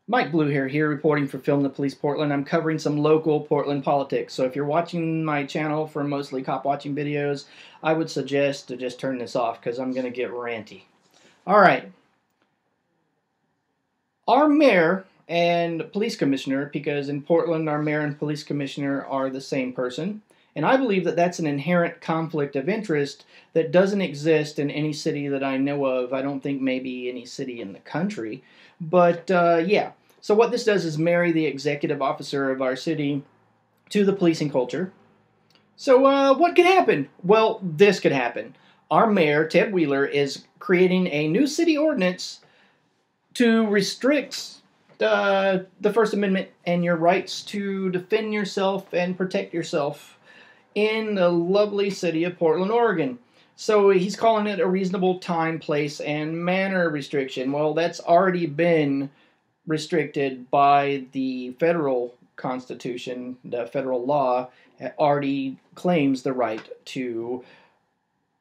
Mike Blue here reporting for Film the Police Portland. I'm covering some local Portland politics. So if you're watching my channel for mostly cop watching videos, I would suggest to just turn this off because I'm going to get ranty. All right. Our mayor and police commissioner, because in Portland our mayor and police commissioner are the same person, and I believe that that's an inherent conflict of interest that doesn't exist in any city that I know of. I don't think maybe any city in the country. But yeah, so what this does is marry the executive officer of our city to the policing culture. So what could happen? Well, this could happen. Our mayor, Ted Wheeler, is creating a new city ordinance to restrict the First Amendment and your rights to defend yourself and protect yourself in the lovely city of Portland, Oregon. So he's calling it a reasonable time, place, and manner restriction. Well, that's already been restricted by the federal constitution. The federal law already claims the right to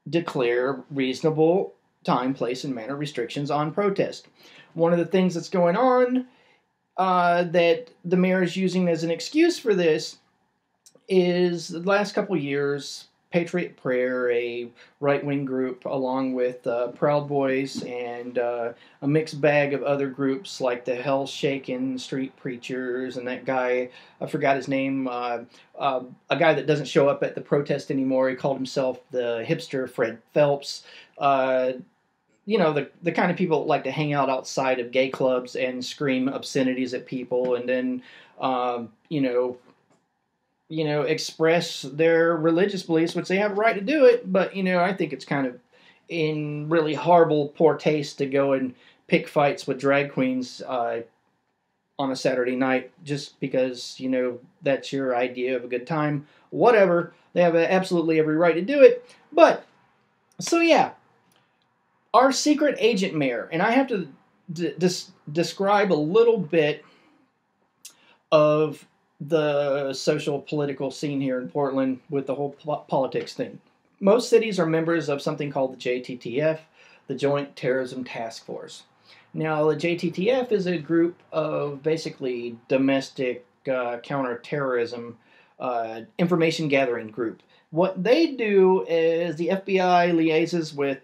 declare reasonable time, place, and manner restrictions on protest. One of the things that's going on that the mayor is using as an excuse for this is the last couple years, Patriot Prayer, a right-wing group, along with Proud Boys and a mixed bag of other groups like the Hell Shaken Street Preachers and that guy, I forgot his name, a guy that doesn't show up at the protest anymore. He called himself the hipster Fred Phelps. You know, the kind of people that like to hang out outside of gay clubs and scream obscenities at people and then, express their religious beliefs, which they have a right to do it, but, I think it's kind of in really horrible, poor taste to go and pick fights with drag queens on a Saturday night just because, that's your idea of a good time. Whatever. They have absolutely every right to do it. But, so yeah, our secret agent mayor, and I have to describe a little bit of the social political scene here in Portland with the whole politics thing. Most cities are members of something called the JTTF, the Joint Terrorism Task Force. Now, the JTTF is a group of basically domestic counterterrorism information gathering group. What they do is the FBI liaises with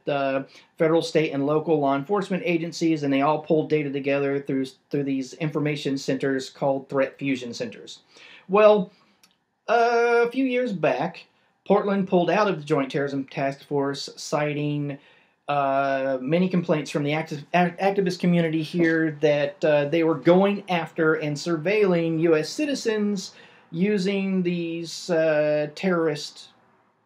federal, state, and local law enforcement agencies, and they all pull data together through these information centers called threat fusion centers. Well, a few years back, Portland pulled out of the Joint Terrorism Task Force, citing many complaints from the activist community here that they were going after and surveilling U.S. citizens using these terrorist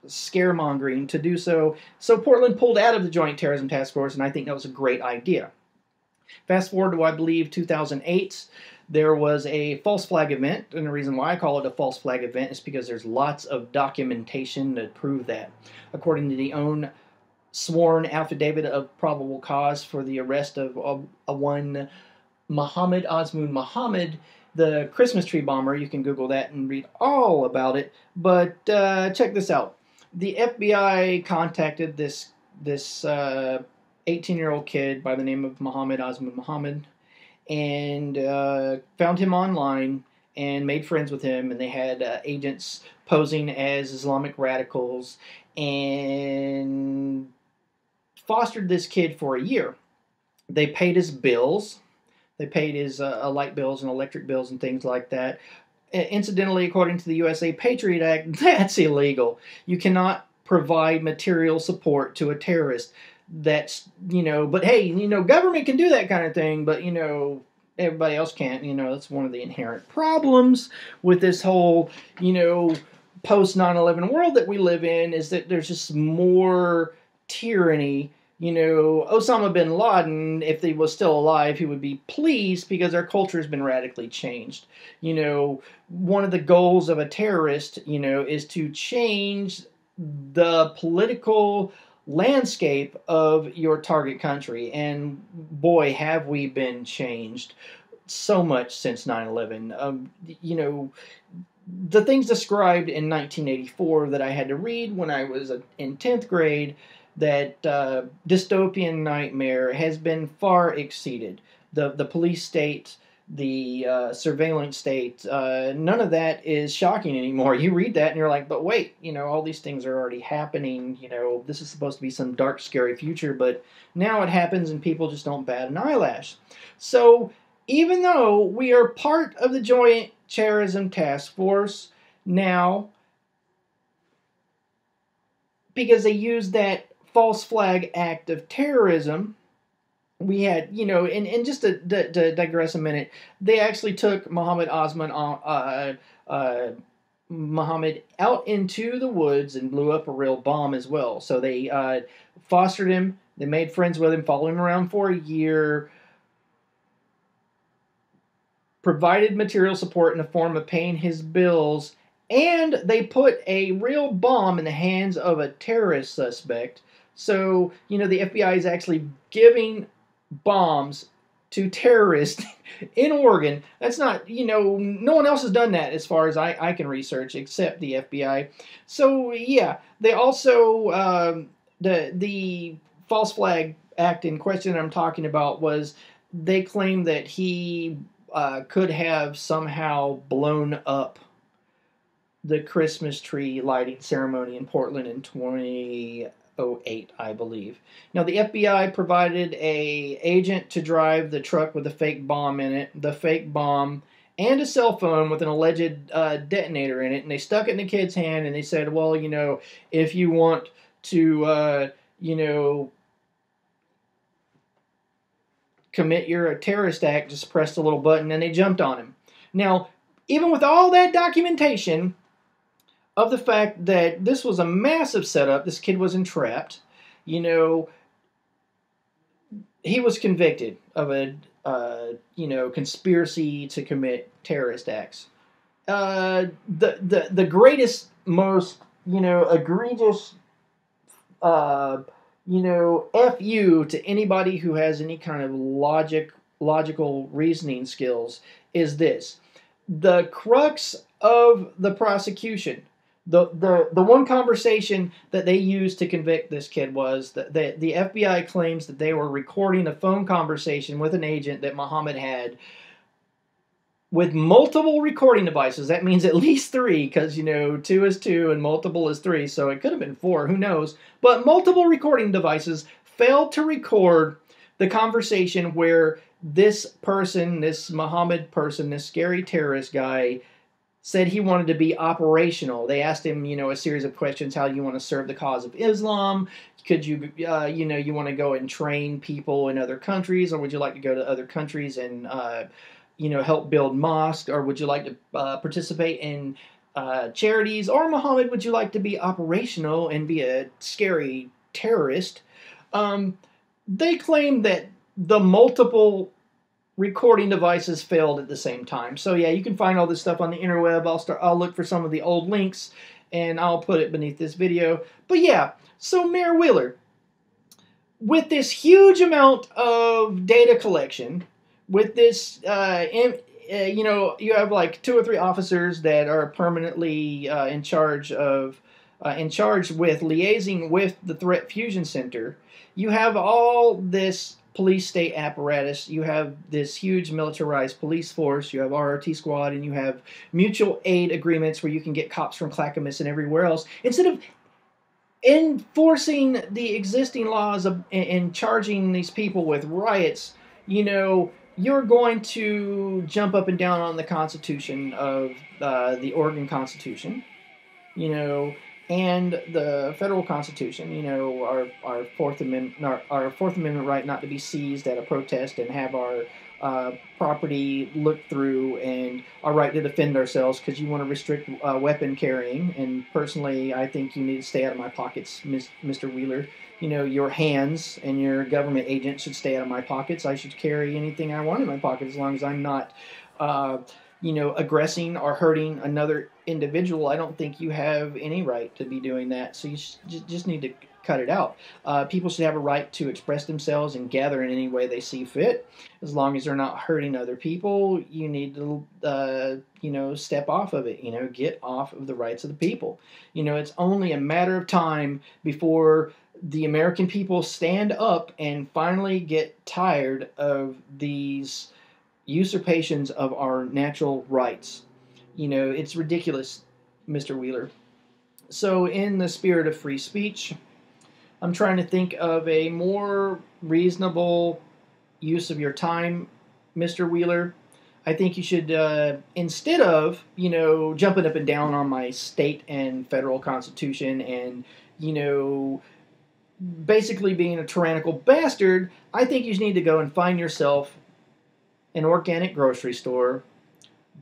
scaremongering to do so. So Portland pulled out of the Joint Terrorism Task Force, and I think that was a great idea. Fast forward to, I believe, 2008, there was a false flag event, and the reason why I call it a false flag event is because there's lots of documentation to prove that. According to the own sworn affidavit of probable cause for the arrest of one Mohammed Osmoon Mohammed, the Christmas tree bomber. You can Google that and read all about it. But check this out. The FBI contacted this 18-year-old kid by the name of Mohammed Osmoon Mohammed and found him online and made friends with him. And they had agents posing as Islamic radicals and fostered this kid for a year. They paid his bills. They paid his light bills and electric bills and things like that. Incidentally, according to the USA Patriot Act, that's illegal. You cannot provide material support to a terrorist. That's, but hey, government can do that kind of thing, but, everybody else can't. That's one of the inherent problems with this whole, post 9/11 world that we live in, is that there's just more tyranny. Osama bin Laden, if he was still alive, he would be pleased because our culture has been radically changed. One of the goals of a terrorist, is to change the political landscape of your target country. And boy, have we been changed so much since 9/11. The things described in 1984 that I had to read when I was in 10th grade, that dystopian nightmare has been far exceeded. The police state surveillance state. None of that is shocking anymore. You read that and you're like, but wait, all these things are already happening. This is supposed to be some dark, scary future, but now it happens and people just don't bat an eyelash. So even though we are part of the Joint Terrorism Task Force now, because they used that false flag act of terrorism, we had, and just to digress a minute, they actually took Muhammad Osman, Muhammad out into the woods and blew up a real bomb as well. So they fostered him, they made friends with him, followed him around for a year, provided material support in the form of paying his bills, and they put a real bomb in the hands of a terrorist suspect. So, the FBI is actually giving bombs to terrorists in Oregon. That's not, no one else has done that as far as I can research except the FBI. So, yeah, they also, the false flag act in question that I'm talking about was they claimed that he could have somehow blown up the Christmas tree lighting ceremony in Portland in 2008, I believe. Now, the FBI provided a agent to drive the truck with a fake bomb in it, the fake bomb, and a cell phone with an alleged detonator in it, and they stuck it in the kid's hand, and they said, well, if you want to, commit your terrorist act, just press the little button, and they jumped on him. Now, even with all that documentation of the fact that this was a massive setup, this kid was entrapped, he was convicted of a, conspiracy to commit terrorist acts. The greatest, most, egregious, F you to anybody who has any kind of logical reasoning skills is this. The crux of the prosecution, the one conversation that they used to convict this kid was that the FBI claims that they were recording a phone conversation with an agent that Muhammad had with multiple recording devices. That means at least 3, because, 2 is 2 and multiple is 3, so it could have been 4, who knows. But multiple recording devices failed to record the conversation where this person, this Muhammad person, this scary terrorist guy, said he wanted to be operational. They asked him, a series of questions. How do you want to serve the cause of Islam? Could you, you want to go and train people in other countries, or would you like to go to other countries and, help build mosques, or would you like to participate in charities, or Muhammad, would you like to be operational and be a scary terrorist? They claim that the multiple recording devices failed at the same time. So yeah, you can find all this stuff on the interweb. I'll look for some of the old links and I'll put it beneath this video. But yeah, so Mayor Wheeler, with this huge amount of data collection, with this, you have like 2 or 3 officers that are permanently in charge with liaising with the Threat Fusion Center. You have all this police state apparatus. You have this huge militarized police force. You have RRT squad, and you have mutual aid agreements where you can get cops from Clackamas and everywhere else. Instead of enforcing the existing laws and charging these people with riots, you're going to jump up and down on the Constitution of the Oregon Constitution, and the federal Constitution, our Fourth Amendment right not to be seized at a protest and have our property looked through, and our right to defend ourselves, because you want to restrict weapon carrying. And personally, I think you need to stay out of my pockets, Mr. Wheeler. Your hands and your government agent should stay out of my pockets. I should carry anything I want in my pocket as long as I'm not, aggressing or hurting another individual. I don't think you have any right to be doing that. So you just need to cut it out. People should have a right to express themselves and gather in any way they see fit. As long as they're not hurting other people, you need to, step off of it. Get off of the rights of the people. It's only a matter of time before the American people stand up and finally get tired of these, usurpations of our natural rights. You know, it's ridiculous, Mr. Wheeler. So, in the spirit of free speech, I'm trying to think of a more reasonable use of your time, Mr. Wheeler. I think you should, instead of, jumping up and down on my state and federal constitution and, basically being a tyrannical bastard, I think you need to go and find yourself an organic grocery store,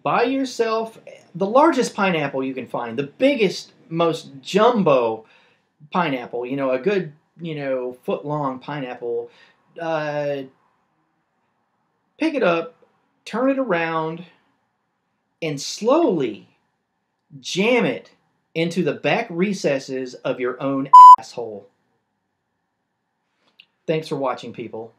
buy yourself the largest pineapple you can find, the biggest, most jumbo pineapple, a good, foot-long pineapple. Pick it up, turn it around, and slowly jam it into the back recesses of your own asshole. Thanks for watching, people.